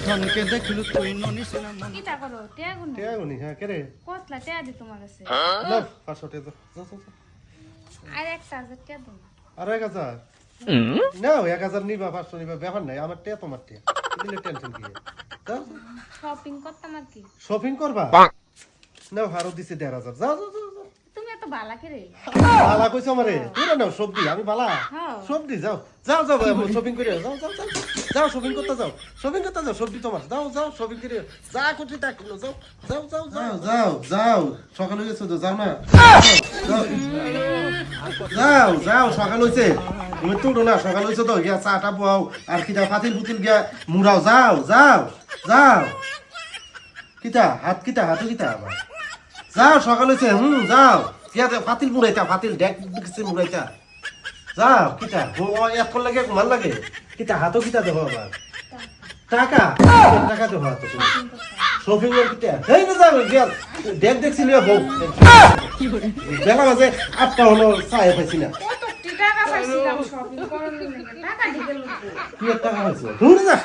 থনকে দেখলু তুই ননিস না মন কি তা করো টিয়া গুণ টিয়া গুনি হ্যাঁ কে রে কতলা টিয়া দি তোমার কাছে নাও 500 টাকা দাও আর 1000 টিয়া দাও আর 1000 নাও 1000 নিবা 500 নিবা ব্যাপার নাই আমার টিয়া তোমার টিয়া দিলে টেনশন কি দাও শপিং করতাম আর কি শপিং করবা নাও হারো দিছে 1500 যাও যাও যাও তুমি এত বালা কে রে বালা কইছো আমারে পুরো নাও সবজি আমি বালা হ্যাঁ। সবজি যাও যাও যাও শপিং করে যাও যাও যাও যাও শপিং করতে যাও সবজি তোমার যাও যাও শপিং করে যা করতে তা কিনো যাও যাও যাও যাও যাও যাও সকাল হয়েছে তো যাও না যাও যাও সকাল হয়েছে তুমি তুলো না সকাল হয়েছে তো গিয়া চাটা পোয়াও আর কিটা ফাতিল ফুতিল গিয়া মুড়াও যাও যাও যাও কিটা হাতও কিটা আবার যাও সকাল হয়েছে যাও গিয়া ফাতিল মুড়াইতা ফাতিল ডেক দিছে মুড়াইতা যাও কিটা এখন লাগে ভাল লাগে কিটা হাতও কিটা দেবো আবার টাকা টাকা দেবো হাত শপিং এর কিটা এই না যাও গিয়া ডেক দেখছি লিয়া বউ বেলা বাজে 8টা হলো চায় পাইছি না কত টাকা পাইছিলাম শপিং করার জন্য টাকা ঢেকে লুকো কি টাকা পাইছো দূর যা